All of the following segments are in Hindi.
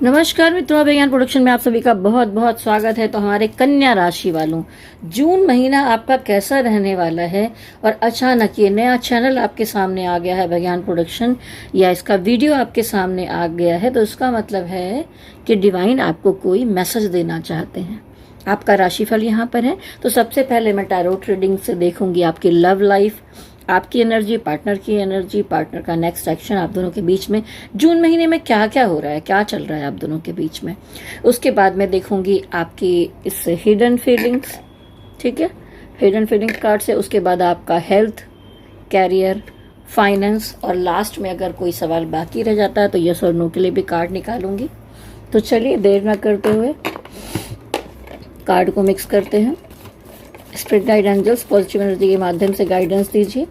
नमस्कार मित्रों, विज्ञान प्रोडक्शन में आप सभी का बहुत बहुत स्वागत है। तो हमारे कन्या राशि वालों, जून महीना आपका कैसा रहने वाला है और अचानक ये नया चैनल आपके सामने आ गया है विज्ञान प्रोडक्शन, या इसका वीडियो आपके सामने आ गया है, तो इसका मतलब है कि डिवाइन आपको कोई मैसेज देना चाहते हैं। आपका राशिफल यहाँ पर है। तो सबसे पहले मैं टैरोट रीडिंग से देखूंगी आपकी लव लाइफ, आपकी एनर्जी, पार्टनर की एनर्जी, पार्टनर का नेक्स्ट एक्शन, आप दोनों के बीच में जून महीने में क्या क्या हो रहा है, क्या चल रहा है आप दोनों के बीच में। उसके बाद मैं देखूंगी आपकी इस हिडन फीलिंग्स, ठीक है, हिडन फीलिंग्स कार्ड से। उसके बाद आपका हेल्थ, कैरियर, फाइनेंस, और लास्ट में अगर कोई सवाल बाकी रह जाता है तो यस और नो के लिए भी कार्ड निकालूंगी। तो चलिए देर ना करते हुए कार्ड को मिक्स करते हैं। Spirit guide angels positive energy के माध्यम से गाइडेंस दीजिए।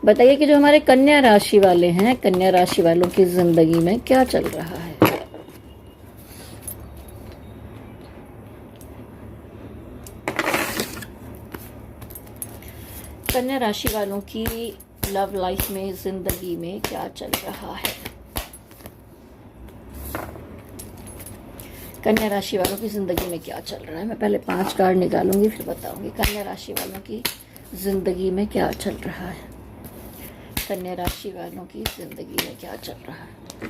बताइए कि जो हमारे कन्या राशि वाले हैं, कन्या राशि वालों की जिंदगी में क्या चल रहा है। कन्या राशि वालों की लव लाइफ में, जिंदगी में क्या चल रहा है। कन्या राशि वालों की जिंदगी में क्या चल रहा है। मैं पहले 5 कार्ड निकालूंगी, फिर बताऊंगी कन्या राशि वालों की जिंदगी में क्या चल रहा है। कन्या राशि वालों की जिंदगी में क्या चल रहा है।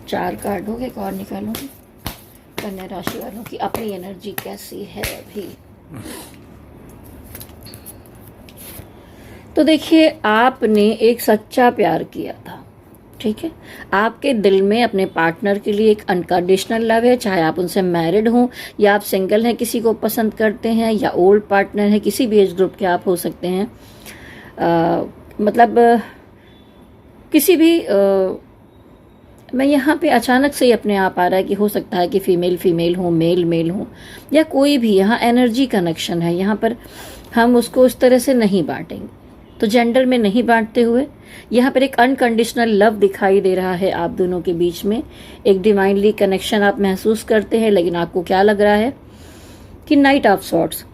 4 कार्ड हो गए, एक और निकालूंगी। कन्या राशि वालों की अपनी एनर्जी कैसी है अभी। तो देखिए, आपने एक सच्चा प्यार किया था, ठीक है। आपके दिल में अपने पार्टनर के लिए एक अनकंडीशनल लव है, चाहे आप उनसे मैरिड हों या आप सिंगल हैं, किसी को पसंद करते हैं, या ओल्ड पार्टनर है, किसी भी एज ग्रुप के आप हो सकते हैं। मतलब किसी भी मैं यहाँ पे अचानक से ही अपने आप आ रहा है कि हो सकता है कि फीमेल हो, मेल हो, या कोई भी यहाँ एनर्जी कनेक्शन है। यहाँ पर हम उसको उस तरह से नहीं बांटेंगे, तो जेंडर में नहीं बांटते हुए यहाँ पर एक अनकंडीशनल लव दिखाई दे रहा है आप दोनों के बीच में। एक डिवाइनली कनेक्शन आप महसूस करते हैं, लेकिन आपको क्या लग रहा है कि नाइट ऑफ सॉर्ट्स,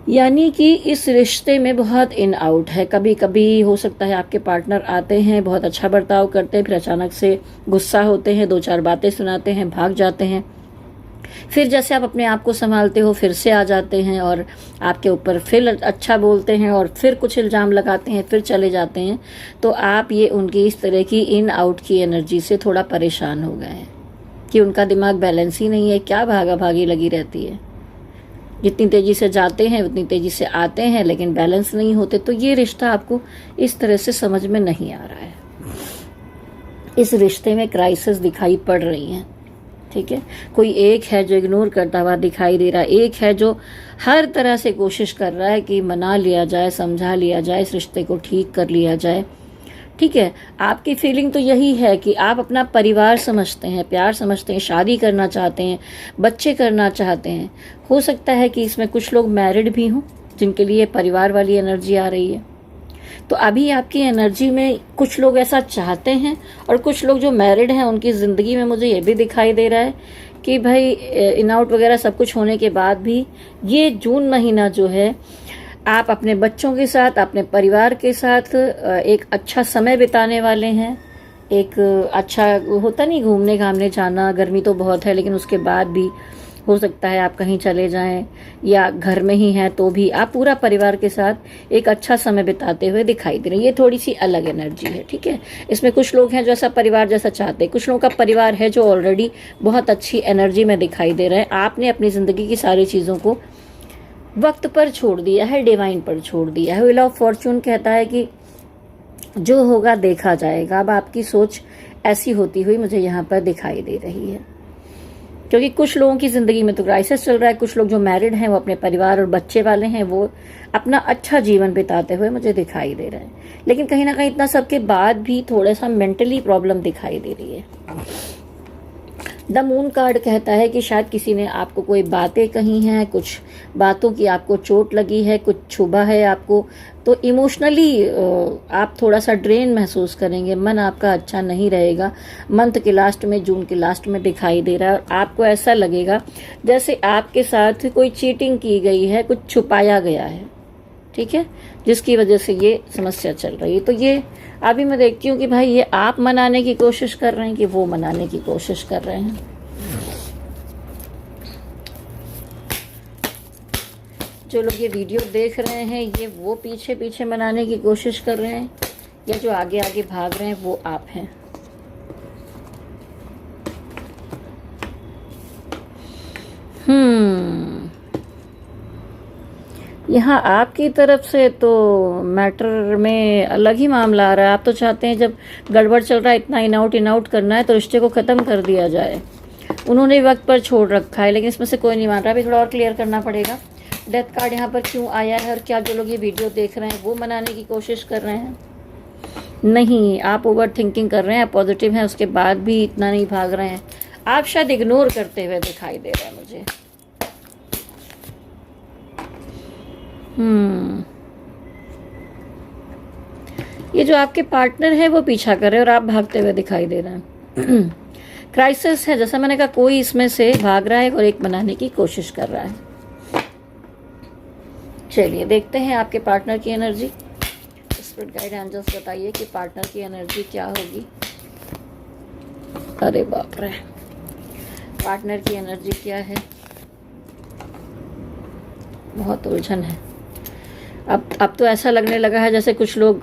यानी कि इस रिश्ते में बहुत इन आउट है। कभी कभी हो सकता है आपके पार्टनर आते हैं, बहुत अच्छा बर्ताव करते हैं, फिर अचानक से गुस्सा होते हैं, 2-4 बातें सुनाते हैं, भाग जाते हैं। फिर जैसे आप अपने आप को संभालते हो, फिर से आ जाते हैं और आपके ऊपर फिर अच्छा बोलते हैं और फिर कुछ इल्ज़ाम लगाते हैं, फिर चले जाते हैं। तो आप ये उनकी इस तरह की इन आउट की एनर्जी से थोड़ा परेशान हो गए हैं कि उनका दिमाग बैलेंस ही नहीं है, क्या भागा भागी लगी रहती है। जितनी तेज़ी से जाते हैं उतनी तेज़ी से आते हैं, लेकिन बैलेंस नहीं होते। तो ये रिश्ता आपको इस तरह से समझ में नहीं आ रहा है। इस रिश्ते में क्राइसिस दिखाई पड़ रही हैं, ठीक है। कोई एक है जो इग्नोर करता हुआ दिखाई दे रहा है, एक है जो हर तरह से कोशिश कर रहा है कि मना लिया जाए, समझा लिया जाए, इस रिश्ते को ठीक कर लिया जाए, ठीक है। आपकी फीलिंग तो यही है कि आप अपना परिवार समझते हैं, प्यार समझते हैं, शादी करना चाहते हैं, बच्चे करना चाहते हैं। हो सकता है कि इसमें कुछ लोग मैरिड भी हों जिनके लिए परिवार वाली एनर्जी आ रही है। तो अभी आपकी एनर्जी में कुछ लोग ऐसा चाहते हैं, और कुछ लोग जो मैरिड हैं उनकी ज़िंदगी में मुझे ये भी दिखाई दे रहा है कि भाई इन आउट वगैरह सब कुछ होने के बाद भी ये जून महीना जो है आप अपने बच्चों के साथ, अपने परिवार के साथ एक अच्छा समय बिताने वाले हैं। एक अच्छा होता नहीं, घूमने घामने जाना, गर्मी तो बहुत है लेकिन उसके बाद भी हो सकता है आप कहीं चले जाएं, या घर में ही हैं तो भी आप पूरा परिवार के साथ एक अच्छा समय बिताते हुए दिखाई दे रहे हैं। ये थोड़ी सी अलग एनर्जी है, ठीक है। इसमें कुछ लोग हैं जो ऐसा परिवार जैसा चाहते हैं, कुछ लोगों का परिवार है जो ऑलरेडी बहुत अच्छी एनर्जी में दिखाई दे रहे हैं। आपने अपनी ज़िंदगी की सारी चीज़ों को वक्त पर छोड़ दिया है, डिवाइन पर छोड़ दिया है। व्हील ऑफ फॉर्चून कहता है कि जो होगा देखा जाएगा। अब आपकी सोच ऐसी होती हुई मुझे यहाँ पर दिखाई दे रही है, क्योंकि कुछ लोगों की ज़िंदगी में तो क्राइसिस चल रहा है। कुछ लोग जो मैरिड हैं वो अपने परिवार और बच्चे वाले हैं, वो अपना अच्छा जीवन बिताते हुए मुझे दिखाई दे रहे हैं। लेकिन कहीं ना कहीं इतना सबके बाद भी थोड़ा सा मेंटली प्रॉब्लम दिखाई दे रही है। द मून कार्ड कहता है कि शायद किसी ने आपको कोई बातें कही हैं, कुछ बातों की आपको चोट लगी है, कुछ छुभा है आपको, तो इमोशनली आप थोड़ा सा ड्रेन महसूस करेंगे, मन आपका अच्छा नहीं रहेगा। मंथ के लास्ट में, जून के लास्ट में दिखाई दे रहा है। आपको ऐसा लगेगा जैसे आपके साथ कोई चीटिंग की गई है, कुछ छुपाया गया है, ठीक है, जिसकी वजह से ये समस्या चल रही है। तो ये अभी मैं देखती हूँ कि भाई ये आप मनाने की कोशिश कर रहे हैं कि वो मनाने की कोशिश कर रहे हैं। जो लोग ये वीडियो देख रहे हैं ये वो पीछे पीछे मनाने की कोशिश कर रहे हैं, या जो आगे आगे भाग रहे हैं वो आप हैं। यहाँ आपकी तरफ से तो मैटर में अलग ही मामला आ रहा है। आप तो चाहते हैं जब गड़बड़ चल रहा है, इतना इन आउट करना है तो रिश्ते को ख़त्म कर दिया जाए। उन्होंने वक्त पर छोड़ रखा है, लेकिन इसमें से कोई नहीं मान रहा। अभी थोड़ा और क्लियर करना पड़ेगा डेथ कार्ड यहाँ पर क्यों आया है, और क्या जो लोग ये वीडियो देख रहे हैं वो मनाने की कोशिश कर रहे हैं। नहीं, आप ओवर थिंकिंग कर रहे हैं, आप पॉजिटिव हैं, उसके बाद भी इतना नहीं भाग रहे हैं। आप शायद इग्नोर करते हुए दिखाई दे रहे हैं मुझे। ये जो आपके पार्टनर है वो पीछा कर रहे हैं और आप भागते हुए दिखाई दे रहे हैं। क्राइसिस है, जैसा मैंने कहा, कोई इसमें से भाग रहा है और एक बनाने की कोशिश कर रहा है। चलिए देखते हैं आपके पार्टनर की एनर्जी। स्पिरिट गाइड एंजल्स बताइए कि पार्टनर की एनर्जी क्या होगी। अरे बाप रे, पार्टनर की एनर्जी क्या है? बहुत उलझन है। अब तो ऐसा लगने लगा है जैसे कुछ लोग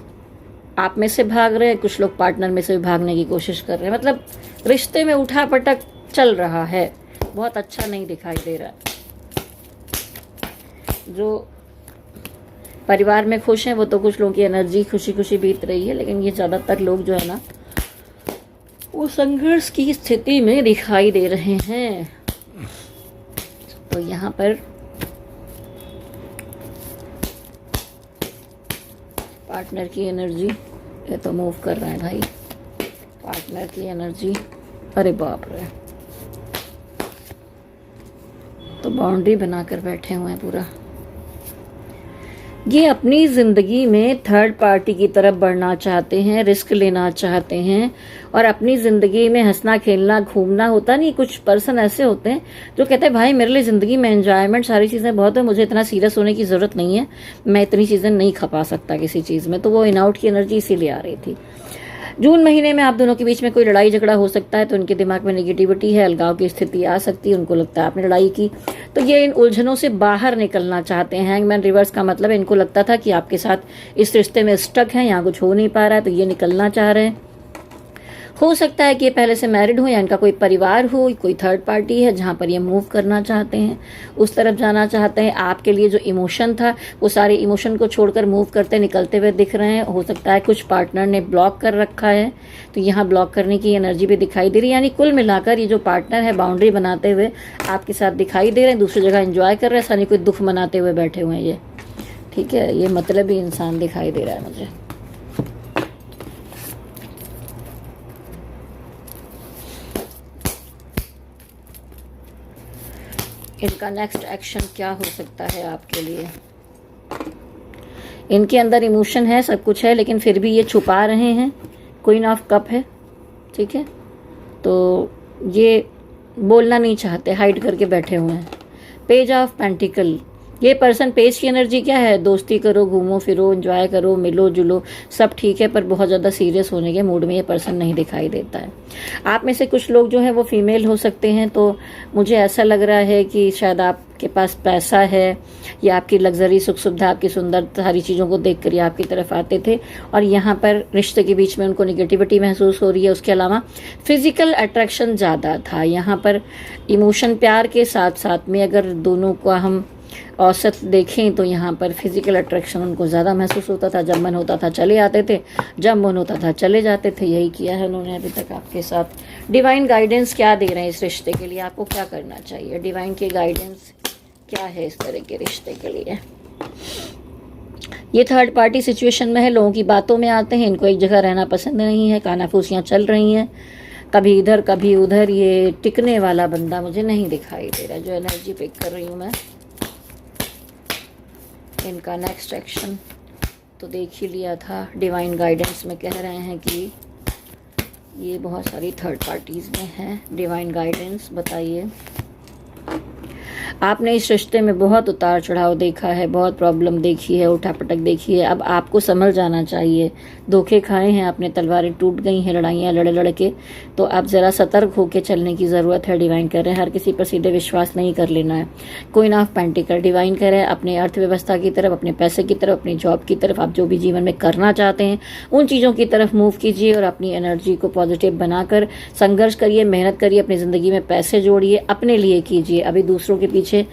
आप में से भाग रहे हैं, कुछ लोग पार्टनर में से भी भागने की कोशिश कर रहे हैं। मतलब रिश्ते में उठा पटक चल रहा है, बहुत अच्छा नहीं दिखाई दे रहा। जो परिवार में खुश हैं वो तो कुछ लोगों की एनर्जी खुशी खुशी बीत रही है, लेकिन ये ज़्यादातर लोग जो है ना वो संघर्ष की स्थिति में दिखाई दे रहे हैं। तो यहाँ पर पार्टनर की एनर्जी, ये तो मूव कर रहा है भाई। पार्टनर की एनर्जी, अरे बाप रे, तो बाउंड्री बनाकर बैठे हुए हैं पूरा। ये अपनी ज़िंदगी में थर्ड पार्टी की तरफ बढ़ना चाहते हैं, रिस्क लेना चाहते हैं, और अपनी ज़िंदगी में हंसना खेलना घूमना होता नहीं। कुछ पर्सन ऐसे होते हैं जो कहते हैं भाई मेरे लिए ज़िंदगी में एंजॉयमेंट सारी चीज़ें बहुत है, मुझे इतना सीरियस होने की ज़रूरत नहीं है, मैं इतनी चीज़ें नहीं खपा सकता किसी चीज़ में। तो वो इन आउट की एनर्जी इसीलिए आ रही थी। जून महीने में आप दोनों के बीच में कोई लड़ाई झगड़ा हो सकता है, तो उनके दिमाग में नेगेटिविटी है, अलगाव की स्थिति आ सकती है। उनको लगता है आपने लड़ाई की, तो ये इन उलझनों से बाहर निकलना चाहते हैं। हैंगमैन रिवर्स का मतलब है इनको लगता था कि आपके साथ इस रिश्ते में स्टक है, यहाँ कुछ हो नहीं पा रहा है, तो ये निकलना चाह रहे हैं। हो सकता है कि ये पहले से मैरिड हो या इनका कोई परिवार हो, कोई थर्ड पार्टी है जहाँ पर ये मूव करना चाहते हैं, उस तरफ जाना चाहते हैं। आपके लिए जो इमोशन था वो सारे इमोशन को छोड़कर मूव करते निकलते हुए दिख रहे हैं। हो सकता है कुछ पार्टनर ने ब्लॉक कर रखा है, तो यहाँ ब्लॉक करने की एनर्जी भी दिखाई दे रही है। यानी कुल मिलाकर ये जो पार्टनर है बाउंड्री बनाते हुए आपके साथ दिखाई दे रहे हैं, दूसरी जगह एंजॉय कर रहे हैं, ऐसा नहीं कोई दुख मनाते हुए बैठे हुए हैं ये। ठीक है, ये मतलब ही इंसान दिखाई दे रहा है मुझे। इनका नेक्स्ट एक्शन क्या हो सकता है आपके लिए? इनके अंदर इमोशन है, सब कुछ है, लेकिन फिर भी ये छुपा रहे हैं। क्वीन ऑफ कप है, ठीक है, तो ये बोलना नहीं चाहते, हाइड करके बैठे हुए हैं। पेज ऑफ पेंटिकल, ये पर्सन, पेज की एनर्जी क्या है? दोस्ती करो, घूमो फिरो, एंजॉय करो, मिलो जुलो, सब ठीक है, पर बहुत ज़्यादा सीरियस होने के मूड में ये पर्सन नहीं दिखाई देता है। आप में से कुछ लोग जो हैं वो फीमेल हो सकते हैं, तो मुझे ऐसा लग रहा है कि शायद आपके पास पैसा है, या आपकी लग्जरी, सुख सुविधा, आपकी सुंदर सारी चीज़ों को देख कर ये आपकी तरफ आते थे, और यहाँ पर रिश्ते के बीच में उनको निगेटिविटी महसूस हो रही है। उसके अलावा फिजिकल अट्रैक्शन ज़्यादा था यहाँ पर। इमोशन, प्यार के साथ साथ में अगर दोनों को हम औसत देखें तो यहाँ पर फिजिकल अट्रैक्शन उनको ज़्यादा महसूस होता था। जब मन होता था चले आते थे, जब मन होता था चले जाते थे। यही किया है उन्होंने अभी तक आपके साथ। डिवाइन गाइडेंस क्या दे रहे हैं इस रिश्ते के लिए? आपको क्या करना चाहिए? डिवाइन के गाइडेंस क्या है इस तरह के रिश्ते के लिए? ये थर्ड पार्टी सिचुएशन में है, लोगों की बातों में आते हैं, इनको एक जगह रहना पसंद नहीं है, कानाफूसियाँ चल रही हैं, कभी इधर कभी उधर। ये टिकने वाला बंदा मुझे नहीं दिखाई दे रहा, जो एनर्जी पिक कर रही हूँ मैं। इनका नेक्स्ट एक्शन तो देख ही लिया था। डिवाइन गाइडेंस में कह रहे हैं कि ये बहुत सारी थर्ड पार्टीज़ में है। डिवाइन गाइडेंस बताइए। आपने इस रिश्ते में बहुत उतार चढ़ाव देखा है, बहुत प्रॉब्लम देखी है, उठापटक देखी है। अब आपको संभल जाना चाहिए। धोखे खाए हैं आपने, तलवारें टूट गई हैं, लड़ाइयाँ लड़ लड़ के। तो अब ज़रा सतर्क होकर चलने की ज़रूरत है। डिवाइन कह रहे हैं हर किसी पर सीधे विश्वास नहीं कर लेना है। क्वीन ऑफ पेंटिकल डिवाइन कह रहे हैं अपने अर्थव्यवस्था की तरफ, अपने पैसे की तरफ, अपनी जॉब की तरफ, आप जो भी जीवन में करना चाहते हैं उन चीज़ों की तरफ मूव कीजिए और अपनी एनर्जी को पॉजिटिव बनाकर संघर्ष करिए, मेहनत करिए, अपनी ज़िंदगी में पैसे जोड़िए, अपने लिए कीजिए। अभी दूसरों के पीछे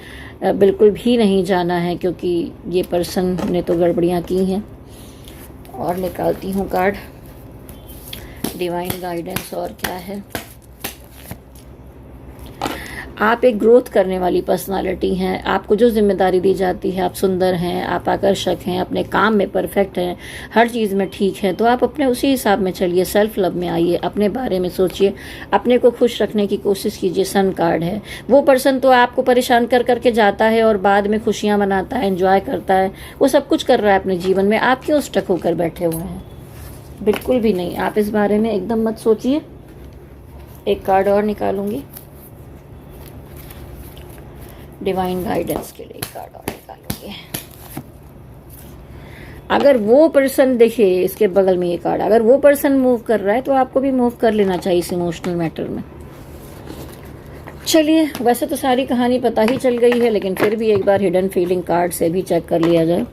बिल्कुल भी नहीं जाना है, क्योंकि ये पर्सन ने तो गड़बड़ियाँ की हैं। और निकालती हूँ कार्ड, डिवाइन गाइडेंस और क्या है। आप एक ग्रोथ करने वाली पर्सनालिटी हैं। आपको जो जिम्मेदारी दी जाती है, आप सुंदर हैं, आप आकर्षक हैं, अपने काम में परफेक्ट हैं, हर चीज़ में ठीक है, तो आप अपने उसी हिसाब में चलिए, सेल्फ लव में आइए, अपने बारे में सोचिए, अपने को खुश रखने की कोशिश कीजिए। सन कार्ड है। वो पर्सन तो आपको परेशान कर करके जाता है और बाद में खुशियाँ मनाता है, एंजॉय करता है, वो सब कुछ कर रहा है अपने जीवन में। आप क्यों स्टक होकर बैठे हुए हैं? बिल्कुल भी नहीं। आप इस बारे में एकदम मत सोचिए। एक कार्ड और निकालूंगी डिवाइन गाइडेंस के लिए, कार्ड और निकालूंगी। अगर वो पर्सन, देखिए इसके बगल में ये कार्ड, अगर वो पर्सन मूव कर रहा है तो आपको भी मूव कर लेना चाहिए इस इमोशनल मैटर में। चलिए, वैसे तो सारी कहानी पता ही चल गई है, लेकिन फिर भी एक बार हिडन फीलिंग कार्ड से भी चेक कर लिया जाए।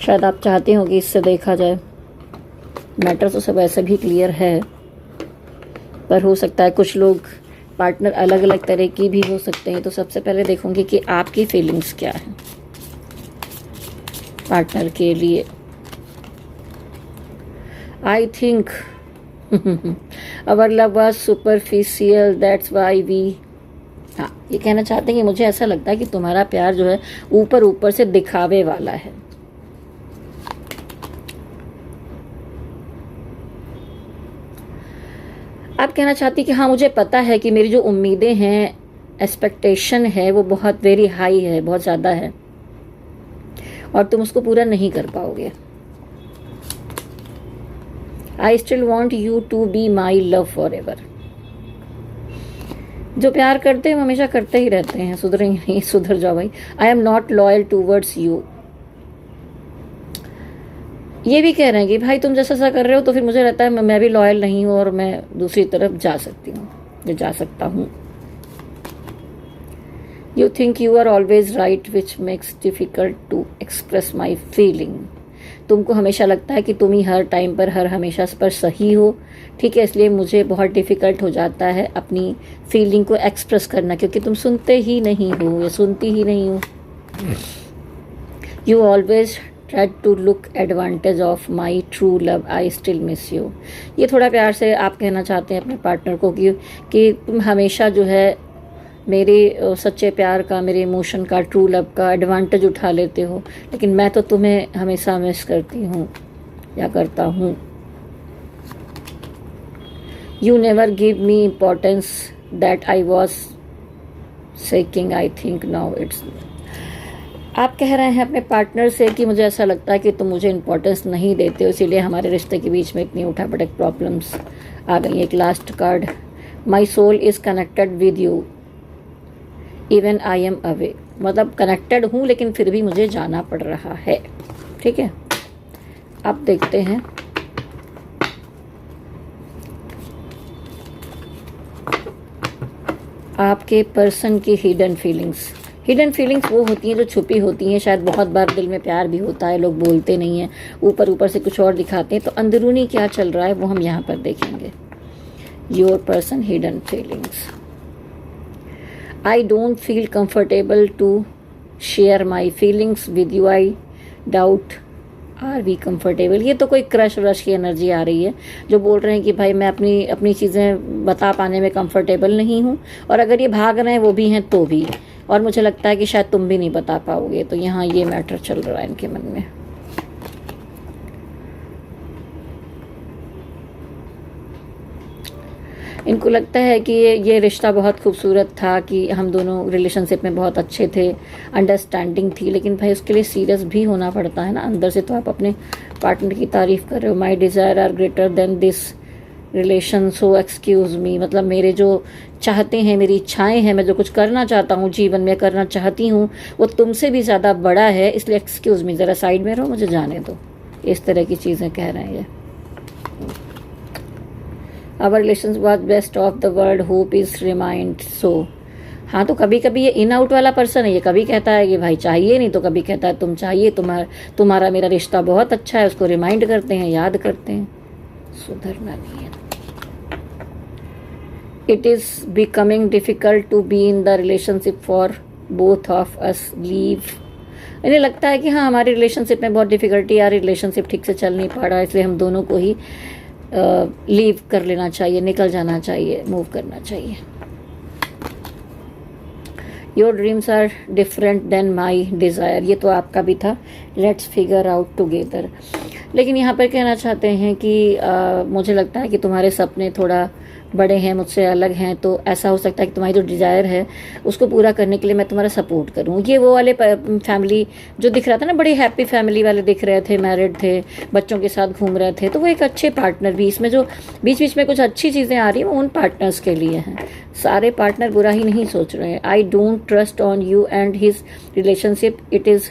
शायद आप चाहते हो कि इससे देखा जाए। मैटर तो सब ऐसे भी क्लियर है, पर हो सकता है कुछ लोग पार्टनर अलग अलग तरह की भी हो सकते हैं। तो सबसे पहले देखूंगी कि आपकी फीलिंग्स क्या है पार्टनर के लिए। I think our love was superficial, that's why we, हाँ ये कहना चाहते हैं कि मुझे ऐसा लगता है कि तुम्हारा प्यार जो है ऊपर ऊपर से दिखावे वाला है। आप कहना चाहती कि हाँ मुझे पता है कि मेरी जो उम्मीदें हैं, एक्सपेक्टेशन है, वो बहुत वेरी हाई है, बहुत ज़्यादा है, और तुम उसको पूरा नहीं कर पाओगे। I still want you to be my love forever. जो प्यार करते हैं वो हमेशा करते ही रहते हैं, सुधरेंगे नहीं, सुधर जाओ भाई। I am not loyal towards you. ये भी कह रहे हैं कि भाई तुम जैसा सा कर रहे हो तो फिर मुझे रहता है मैं भी लॉयल नहीं हूं और मैं दूसरी तरफ जा सकती हूँ, जो जा सकता हूँ। You think you are always right which makes difficult to express my feeling. तुमको हमेशा लगता है कि तुम ही हर टाइम पर, हर हमेशा पर सही हो, ठीक है, इसलिए मुझे बहुत डिफ़िकल्ट हो जाता है अपनी फीलिंग को एक्सप्रेस करना, क्योंकि तुम सुनते ही नहीं हो या सुनती ही नहीं हो। You always try to look advantage of my true love, I still miss you. ये थोड़ा प्यार से आप कहना चाहते हैं अपने पार्टनर को कि तुम हमेशा जो है मेरे सच्चे प्यार का, मेरे इमोशन का, ट्रू लव का एडवांटेज उठा लेते हो, लेकिन मैं तो तुम्हें हमेशा मिस करती हूँ या करता हूँ। You never give me importance that I was seeking, I think now it's. आप कह रहे हैं अपने पार्टनर से कि मुझे ऐसा लगता है कि तुम मुझे इम्पोर्टेंस नहीं देते हो, इसीलिए हमारे रिश्ते के बीच में इतनी उठापटक प्रॉब्लम्स आ गई। एक last card, my soul is connected with you even I am away. मतलब कनेक्टेड हूँ लेकिन फिर भी मुझे जाना पड़ रहा है, ठीक है। अब देखते हैं आपके पर्सन की हिडन फीलिंग्स। हिडन फीलिंग्स वो होती हैं जो छुपी होती हैं, शायद बहुत बार दिल में प्यार भी होता है, लोग बोलते नहीं हैं, ऊपर ऊपर से कुछ और दिखाते हैं, तो अंदरूनी क्या चल रहा है वो हम यहाँ पर देखेंगे। Your person hidden feelings, I don't feel comfortable to share my feelings with you, I doubt are we comfortable. ये तो कोई क्रश व्रश की एनर्जी आ रही है, जो बोल रहे हैं कि भाई मैं अपनी चीज़ें बता पाने में कंफर्टेबल नहीं हूँ, और अगर ये भाग रहे हैं वो भी हैं तो भी, और मुझे लगता है कि शायद तुम भी नहीं बता पाओगे। तो यहाँ ये मैटर चल रहा है इनके मन में। इनको लगता है कि ये रिश्ता बहुत खूबसूरत था, कि हम दोनों रिलेशनशिप में बहुत अच्छे थे, अंडरस्टैंडिंग थी, लेकिन भाई उसके लिए सीरियस भी होना पड़ता है ना। अंदर से तो आप अपने पार्टनर की तारीफ कर रहे हो। My desire are greater than this relations हो, एक्सक्यूज़ मी, मतलब मेरे जो चाहते हैं, मेरी इच्छाएं हैं, मैं जो कुछ करना चाहता हूँ जीवन में, करना चाहती हूँ, वो तुमसे भी ज़्यादा बड़ा है, इसलिए एक्सक्यूज़ मी, ज़रा साइड में रहो, मुझे जाने दो। इस तरह की चीज़ें कह रहे हैं ये। Our relations was best of the world, hope is remind so. हाँ, तो कभी कभी ये इन आउट वाला पर्सन है, ये कभी कहता है कि भाई चाहिए नहीं, तो कभी कहता है तुम चाहिए, तुम्हारा मेरा रिश्ता बहुत अच्छा है, उसको रिमाइंड करते हैं, याद करते हैं। सुधरना नहीं है। It is becoming difficult to be in the relationship for both of us, leave. इन्हें लगता है कि हाँ, हमारी रिलेशनशिप में बहुत डिफ़िकल्टी आ रही, रिलेशनशिप ठीक से चल नहीं पा रहा, इसलिए हम दोनों को ही लीव कर लेना चाहिए, निकल जाना चाहिए, मूव करना चाहिए। Your dreams are different than my desire, ये तो आपका भी था। Let's figure out together. लेकिन यहाँ पर कहना चाहते हैं कि मुझे लगता है कि तुम्हारे सपने थोड़ा बड़े हैं, मुझसे अलग हैं, तो ऐसा हो सकता है कि तुम्हारी जो डिज़ायर है उसको पूरा करने के लिए मैं तुम्हारा सपोर्ट करूँ। ये वो वाले फैमिली जो दिख रहा था ना, बड़ी हैप्पी फैमिली वाले दिख रहे थे, मैरिड थे, बच्चों के साथ घूम रहे थे, तो वो एक अच्छे पार्टनर भी, इसमें जो बीच बीच में कुछ अच्छी चीज़ें आ रही हैं वो उन पार्टनर्स के लिए हैं। सारे पार्टनर बुरा ही नहीं सोच रहे हैं। I don't trust on you and his relationship, it is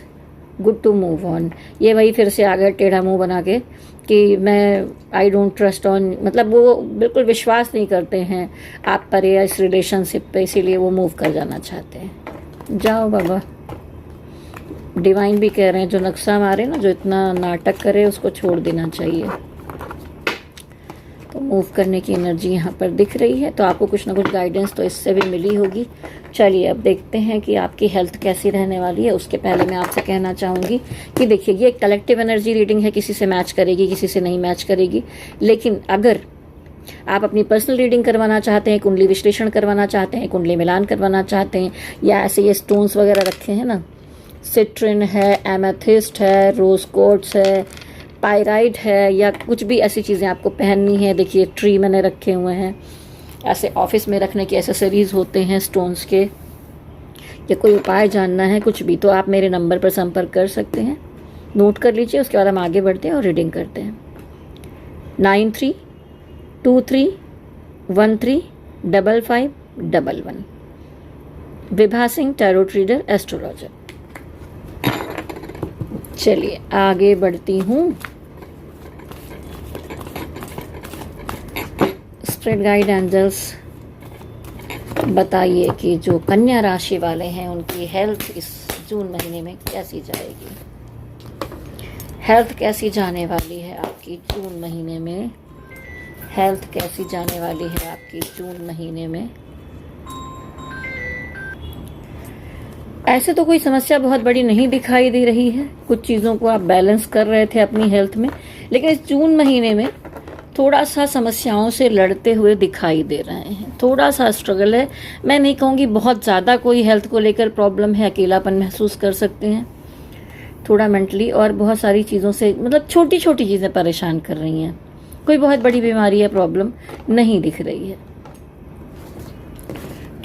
good to move on. ये वही फिर से आ गया टेढ़ा मुंह बना के कि मैं आई डोंट ट्रस्ट ऑन, मतलब वो बिल्कुल विश्वास नहीं करते हैं आप पर या इस रिलेशनशिप पे, इसीलिए वो मूव कर जाना चाहते हैं। जाओ बाबा, डिवाइन भी कह रहे हैं जो नक्शा मारे ना, जो इतना नाटक करे, उसको छोड़ देना चाहिए। तो मूव करने की एनर्जी यहाँ पर दिख रही है, तो आपको कुछ ना कुछ गाइडेंस तो इससे भी मिली होगी। चलिए अब देखते हैं कि आपकी हेल्थ कैसी रहने वाली है। उसके पहले मैं आपसे कहना चाहूँगी कि देखिए, ये एक कलेक्टिव एनर्जी रीडिंग है, किसी से मैच करेगी, किसी से नहीं मैच करेगी। लेकिन अगर आप अपनी पर्सनल रीडिंग करवाना चाहते हैं, कुंडली विश्लेषण करवाना चाहते हैं, कुंडली मिलान करवाना चाहते हैं, या ऐसे ये स्टोन्स वगैरह रखे हैं ना, सिट्रिन है, एमेथिस्ट है, रोज क्वार्ट्ज है, पायराइट है, या कुछ भी ऐसी चीज़ें आपको पहननी है, देखिए ट्री मैंने रखे हुए हैं, ऐसे ऑफिस में रखने के एसेसरीज होते हैं स्टोन्स के, या कोई उपाय जानना है कुछ भी, तो आप मेरे नंबर पर संपर्क कर सकते हैं। नोट कर लीजिए, उसके बाद हम आगे बढ़ते हैं और रीडिंग करते हैं। 9323135511। Vibha Singh, tarot reader, astrologer. चलिए आगे बढ़ती हूँ। स्पिरिट गाइड एंजल्स, बताइए कि जो कन्या राशि वाले हैं उनकी हेल्थ इस जून महीने में कैसी जाएगी। हेल्थ कैसी जाने वाली है आपकी जून महीने में, हेल्थ कैसी जाने वाली है आपकी जून महीने में। ऐसे तो कोई समस्या बहुत बड़ी नहीं दिखाई दे रही है, कुछ चीज़ों को आप बैलेंस कर रहे थे अपनी हेल्थ में, लेकिन इस जून महीने में थोड़ा सा समस्याओं से लड़ते हुए दिखाई दे रहे हैं, थोड़ा सा स्ट्रगल है। मैं नहीं कहूँगी बहुत ज़्यादा कोई हेल्थ को लेकर प्रॉब्लम है, अकेलापन महसूस कर सकते हैं थोड़ा मेंटली, और बहुत सारी चीज़ों से, मतलब छोटी छोटी चीज़ें परेशान कर रही हैं। कोई बहुत बड़ी बीमारी या प्रॉब्लम नहीं दिख रही है।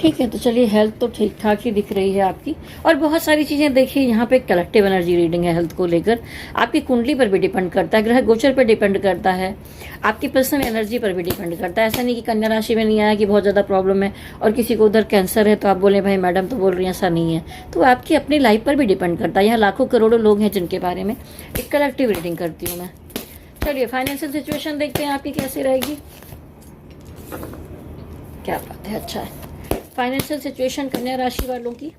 ठीक है, तो चलिए हेल्थ तो ठीक ठाक ही दिख रही है आपकी, और बहुत सारी चीज़ें देखिए यहाँ पे कलेक्टिव एनर्जी रीडिंग है हेल्थ को लेकर। आपकी कुंडली पर भी डिपेंड करता है, ग्रह गोचर पर डिपेंड करता है, आपकी पर्सनल एनर्जी पर भी डिपेंड करता है। ऐसा नहीं कि कन्या राशि में नहीं आया कि बहुत ज़्यादा प्रॉब्लम है और किसी को उधर कैंसर है तो आप बोले भाई मैडम तो बोल रही हैं, ऐसा नहीं है। तो आपकी अपनी लाइफ पर भी डिपेंड करता है। यहाँ लाखों करोड़ों लोग हैं जिनके बारे में एक कलेक्टिव रीडिंग करती हूँ मैं। चलिए फाइनेंशियल सिचुएशन देखते हैं आपकी कैसी रहेगी। क्या बात है, अच्छा है। फाइनेंशियल सिचुएशन कन्या राशि वालों की,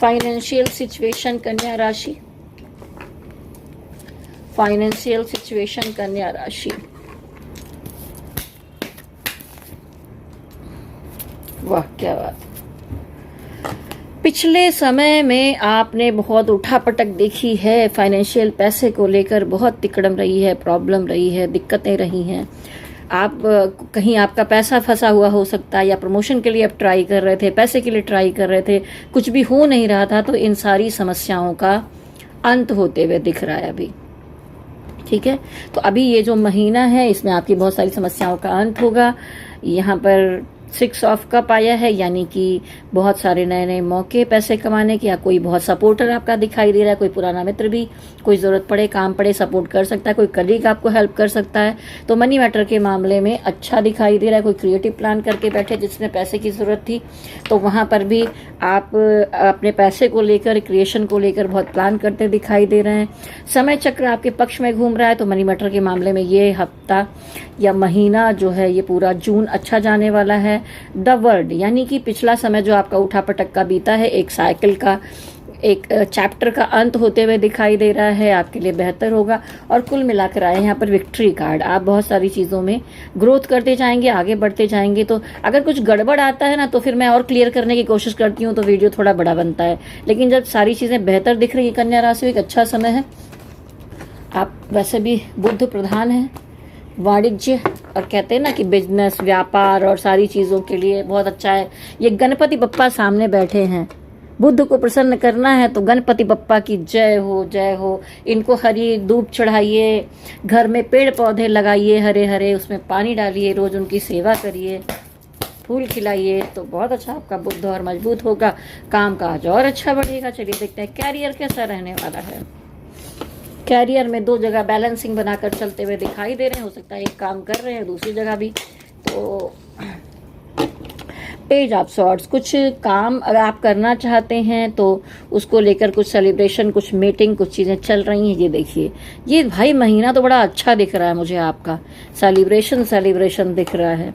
फाइनेंशियल सिचुएशन कन्या राशि, फाइनेंशियल सिचुएशन कन्या राशि। वाह क्या बात। पिछले समय में आपने बहुत उठापटक देखी है, फाइनेंशियल पैसे को लेकर बहुत तिकड़म रही है, प्रॉब्लम रही है, दिक्कतें रही हैं। आप कहीं आपका पैसा फंसा हुआ हो सकता है, या प्रमोशन के लिए आप ट्राई कर रहे थे, पैसे के लिए ट्राई कर रहे थे, कुछ भी हो नहीं रहा था, तो इन सारी समस्याओं का अंत होते हुए दिख रहा है अभी। ठीक है, तो अभी ये जो महीना है इसमें आपकी बहुत सारी समस्याओं का अंत होगा। यहाँ पर 6 ऑफ कप आया है, यानी कि बहुत सारे नए नए मौके पैसे कमाने के, या कोई बहुत सपोर्टर आपका दिखाई दे रहा है, कोई पुराना मित्र भी, कोई ज़रूरत पड़े काम पड़े सपोर्ट कर सकता है, कोई कलीग आपको हेल्प कर सकता है। तो मनी मैटर के मामले में अच्छा दिखाई दे रहा है। कोई क्रिएटिव प्लान करके बैठे जिसमें पैसे की ज़रूरत थी, तो वहाँ पर भी आप अपने पैसे को लेकर, क्रिएशन को लेकर बहुत प्लान करते दिखाई दे रहे हैं। समय चक्र आपके पक्ष में घूम रहा है, तो मनी मैटर के मामले में ये हफ्ता या महीना जो है, ये पूरा जून अच्छा जाने वाला है। द वर्ल्ड, यानी कि पिछला समय जो आपका उठा पटक का बीता है, एक साइकिल का, एक चैप्टर का अंत होते हुए दिखाई दे रहा है, आपके लिए बेहतर होगा। और कुल मिलाकर आए यहाँ पर विक्ट्री कार्ड। आप बहुत सारी चीज़ों में ग्रोथ करते जाएंगे, आगे बढ़ते जाएंगे। तो अगर कुछ गड़बड़ आता है ना, तो फिर मैं और क्लियर करने की कोशिश करती हूँ, तो वीडियो थोड़ा बड़ा बनता है। लेकिन जब सारी चीज़ें बेहतर दिख रही है, कन्या राशि एक अच्छा समय है। आप वैसे भी बुध प्रधान हैं, वाणिज्य और कहते हैं ना कि बिजनेस, व्यापार और सारी चीज़ों के लिए बहुत अच्छा है। ये गणपति बप्पा सामने बैठे हैं, बुद्ध को प्रसन्न करना है तो गणपति बप्पा की जय हो, जय हो। इनको हरी धूप चढ़ाइए, घर में पेड़ पौधे लगाइए हरे हरे, उसमें पानी डालिए, रोज उनकी सेवा करिए, फूल खिलाइए, तो बहुत अच्छा आपका बुद्ध और मजबूत होगा, काम काज और अच्छा बढ़ेगा। चलिए देखते हैं कैरियर कैसा रहने वाला है। कैरियर में 2 जगह बैलेंसिंग बनाकर चलते हुए दिखाई दे रहे हैं। हो सकता है एक काम कर रहे हैं दूसरी जगह भी। तो पेज ऑफ सॉर्ट्स, कुछ काम अगर आप करना चाहते हैं तो उसको लेकर कुछ सेलिब्रेशन, कुछ मीटिंग, कुछ चीज़ें चल रही हैं। ये देखिए, ये भाई महीना तो बड़ा अच्छा दिख रहा है मुझे, आपका सेलिब्रेशन दिख रहा है।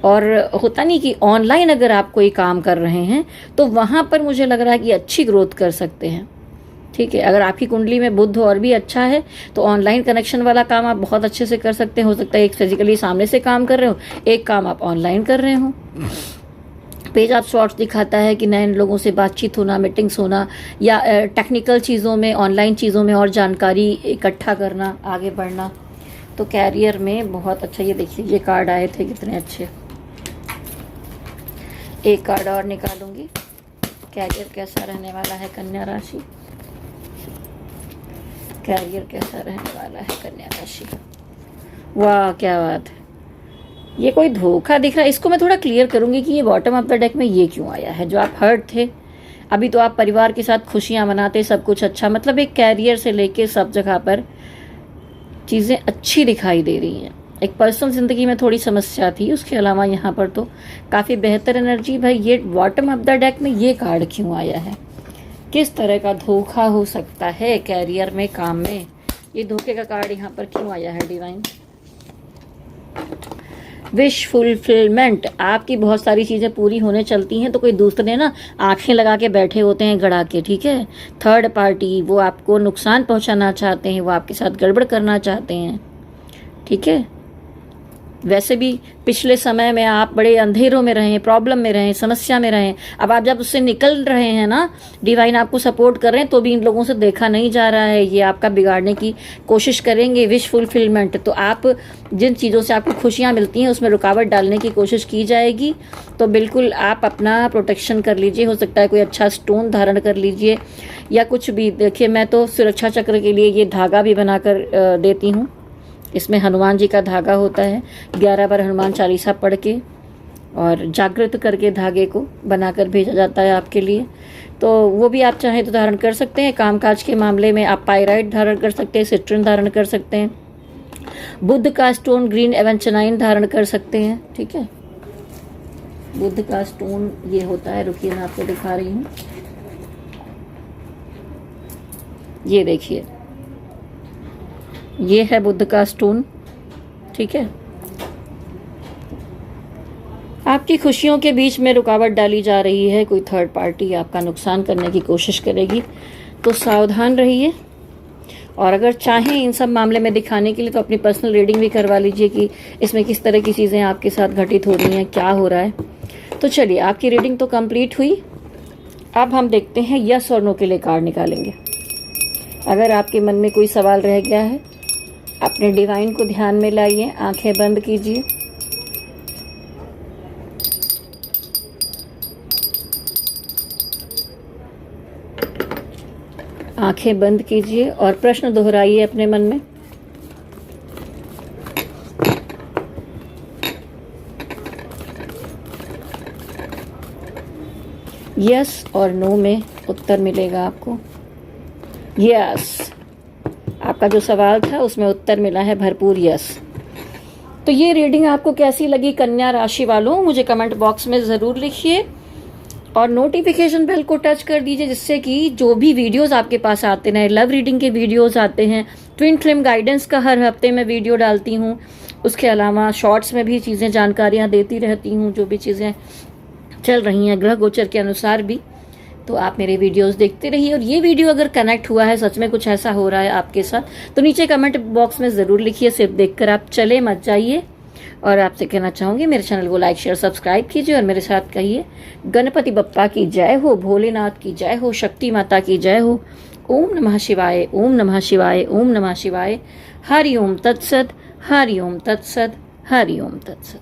और होता नहीं कि ऑनलाइन अगर आप कोई काम कर रहे हैं तो वहाँ पर मुझे लग रहा है कि अच्छी ग्रोथ कर सकते हैं। ठीक है, अगर आपकी कुंडली में बुध और भी अच्छा है तो ऑनलाइन कनेक्शन वाला काम आप बहुत अच्छे से कर सकते हैं। हो सकता है एक फिजिकली सामने से काम कर रहे हो, एक काम आप ऑनलाइन कर रहे हो। पेज ऑफ सॉर्ट्स दिखाता है कि नए लोगों से बातचीत होना, मीटिंग्स होना, या टेक्निकल चीज़ों में, ऑनलाइन चीज़ों में और जानकारी इकट्ठा करना, आगे बढ़ना। तो कैरियर में बहुत अच्छा। ये देखिए, ये कार्ड आए थे कितने अच्छे। एक कार्ड और निकालूंगी। कैरियर कैसा रहने वाला है कन्या राशि, कैरियर कैसा रहने वाला है कन्या राशि। वाह क्या बात है, ये कोई धोखा दिख रहा है। इसको मैं थोड़ा क्लियर करूंगी कि ये बॉटम ऑफ द डेक में ये क्यों आया है। जो आप हर्ट थे, अभी तो आप परिवार के साथ खुशियां मनाते, सब कुछ अच्छा, मतलब एक कैरियर से लेके सब जगह पर चीज़ें अच्छी दिखाई दे रही हैं। एक पर्सनल ज़िंदगी में थोड़ी समस्या थी, उसके अलावा यहाँ पर तो काफ़ी बेहतर एनर्जी। भाई ये बॉटम ऑफ द डेक में ये कार्ड क्यों आया है, किस तरह का धोखा हो सकता है कैरियर में, काम में, ये धोखे का कार्ड यहाँ पर क्यों आया है डिवाइन। विश फुलफिलमेंट, आपकी बहुत सारी चीज़ें पूरी होने चलती हैं तो कोई दूसरे ना आंखें लगा के बैठे होते हैं गड़ा के। ठीक है, थर्ड पार्टी, वो आपको नुकसान पहुंचाना चाहते हैं, वो आपके साथ गड़बड़ करना चाहते हैं। ठीक है, वैसे भी पिछले समय में आप बड़े अंधेरों में रहें, प्रॉब्लम में रहें, समस्या में रहें। अब आप जब उससे निकल रहे हैं ना, डिवाइन आपको सपोर्ट कर रहे हैं, तो भी इन लोगों से देखा नहीं जा रहा है, ये आपका बिगाड़ने की कोशिश करेंगे। विश फुलफिलमेंट, तो आप जिन चीज़ों से आपको खुशियाँ मिलती हैं उसमें रुकावट डालने की कोशिश की जाएगी। तो बिल्कुल आप अपना प्रोटेक्शन कर लीजिए। हो सकता है कोई अच्छा स्टोन धारण कर लीजिए या कुछ भी। देखिए, मैं तो सुरक्षा चक्र के लिए ये धागा भी बनाकर देती हूँ। इसमें हनुमान जी का धागा होता है, 11 बार हनुमान चालीसा पढ़ के और जागृत करके धागे को बनाकर भेजा जाता है आपके लिए। तो वो भी आप चाहें तो धारण कर सकते हैं। कामकाज के मामले में आप पायराइट धारण कर सकते हैं, सिट्रिन धारण कर सकते हैं, बुध का स्टोन ग्रीन एवेंचनाइन धारण कर सकते हैं। ठीक है, बुध का स्टोन ये होता है, रुकिए मैं आपको दिखा रही हूँ। ये देखिए, ये है बुध का स्टोन। ठीक है, आपकी खुशियों के बीच में रुकावट डाली जा रही है, कोई थर्ड पार्टी आपका नुकसान करने की कोशिश करेगी, तो सावधान रहिए। और अगर चाहें इन सब मामले में दिखाने के लिए तो अपनी पर्सनल रीडिंग भी करवा लीजिए कि इसमें किस तरह की चीज़ें आपके साथ घटित हो रही हैं, क्या हो रहा है। तो चलिए, आपकी रीडिंग तो कंप्लीट हुई। अब हम देखते हैं यस और नो के लिए कार्ड निकालेंगे। अगर आपके मन में कोई सवाल रह गया है, अपने डिवाइन को ध्यान में लाइए, आंखें बंद कीजिए। आंखें बंद कीजिए और प्रश्न दोहराइए अपने मन में। यस और नो में उत्तर मिलेगा आपको। यस, आपका जो सवाल था उसमें उत्तर मिला है भरपूर यस। तो ये रीडिंग आपको कैसी लगी कन्या राशि वालों, मुझे कमेंट बॉक्स में ज़रूर लिखिए और नोटिफिकेशन बेल को टच कर दीजिए, जिससे कि जो भी वीडियोस आपके पास आते हैं, लव रीडिंग के वीडियोस आते हैं, ट्विन फ्लेम गाइडेंस का हर हफ्ते मैं वीडियो डालती हूँ, उसके अलावा शॉर्ट्स में भी चीज़ें जानकारियाँ देती रहती हूँ, जो भी चीज़ें चल रही हैं ग्रह गोचर के अनुसार भी। तो आप मेरे वीडियोस देखते रहिए और ये वीडियो अगर कनेक्ट हुआ है, सच में कुछ ऐसा हो रहा है आपके साथ, तो नीचे कमेंट बॉक्स में ज़रूर लिखिए। सिर्फ देखकर आप चले मत जाइए। और आपसे कहना चाहूँगी मेरे चैनल को लाइक शेयर सब्सक्राइब कीजिए और मेरे साथ कहिए गणपति बप्पा की जय हो, भोलेनाथ की जय हो, शक्ति माता की जय हो। ओम नमः शिवाय, ओम नमः शिवाय, ओम नमः शिवाय। हरि ओम तत्सत, हरि ओम तत्सत, हरि ओम तत्सत।